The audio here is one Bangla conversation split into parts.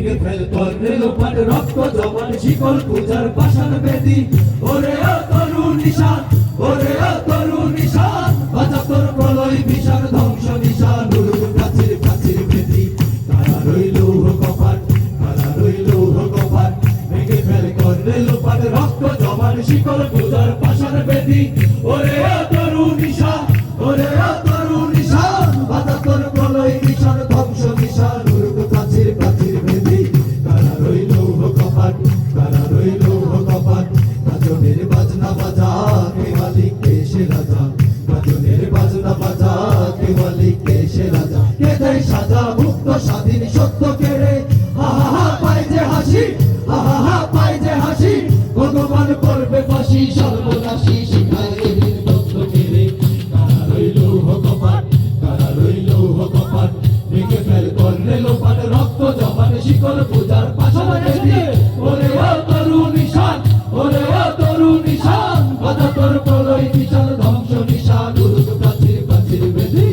ভেঙে ফেল করলে লোপাট রক্ত জমান শিকল পূজার পাষাণ বেদি ওরে ও তরুণ নিশান ওরে ও তরুণ নিশান বাজা তোর প্রলয় বিশাল ধ্বংস নিশান উড়ুক প্রাচীর প্রাচীর বেদি কারা রইল কপাট কারা রইল কপাট ভেঙে ফেল করলে লোপাট রক্ত জমান শিকল পূজার পাষাণ বেদি ওরে ও তরুণ নিশান ওরে ও তরুণ নিশান বাজা তোর প্রলয় বিশাল ধ্বংস নিশান উড়ুক প্রাচীর প্রাচীর বেদি কারা রইল কপাট কারা রইল কপাট গাজনের বাজনা বাজা কে মালিক কে সে রাজা গাজনের বাজনা বাজা কে মালিক কে সে রাজা কে দেয় সাজা মুক্ত স্বাধীন সত্য কেড়ে হা হা হা পায় যে হাসি হা হা হা পায় যে হাসি ভগবান করবে ফাঁসি সর্বনাশী শিখায় এদিন তত্ত্ব কেড়ে কারা রইল কপাট কারা রইল কপাট ভেঙে ফেল করলে লোপাট রক্ত জমান শিকল পূজার পাষাণ বেদি ওরে ও তরুণ নিশান ওরে ও তরুণ নিশান বাধা তোর প্রলয় বিশাল ধ্বংস নিশান উড়ুক প্রাচীর প্রাচীর বেদি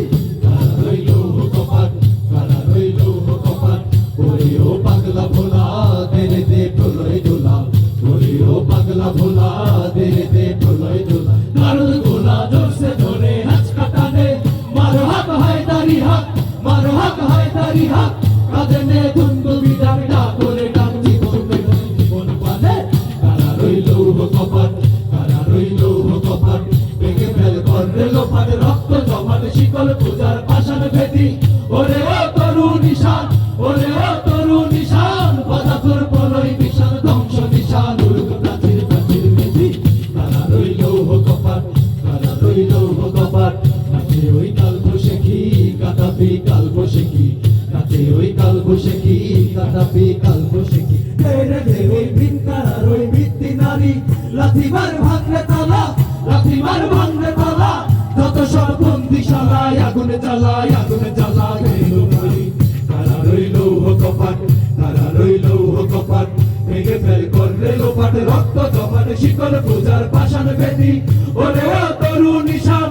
কারা রইল কপাট কারা রইল কপাট ওরে ও পাগলা ভোলা দে দে প্রলয় দোলা ওরে ও পাগলা ভোলা দে দে প্রলয় দোলা কারণ গোলা জোরসে ধরে হাত কাটানে মারো হাত হায়দারি হাত মারো হাত হায়দারি হাত কাঁধে নে ধুন্দু বিদার ডাক করে ডাক জীবন পানে কারা রইল কপাট কারা রইল কপাট ভেঙে ফেল করলে লোপাট রক্ত জমান শিকল পূজার পাষাণ বেদি ওরে ও তরুণ নিশান ওরে ও তরুণ নিশান বাধা তোর প্রলয় বিশাল ধ্বংস নিশান উড়ুক প্রাচীর প্রাচীর বেদি কারা রইল কপাট কারা রইল কপাট নাচে ওই কাল বসেখি কাটাবি কাল বসেখি নাচে ওই কাল বসেখি কাটাবি কাল বসেখি রে রে ওই ভিন কারার ওই ভিত্তি নারী লাথিমার ভাঙলে তালা লাথিমার ভাঙলে তালা যত সব বন্দিশালায় আগুনে জ্বালায় আগুনে জ্বালায় গেল নারী কারা রইল কপাট কারা রইল কপাট ভেঙে ফেল করলে লোপাট রক্ত জমান শিকল পূজার পাষাণ বেদি ওরে ও তরুণ নিশান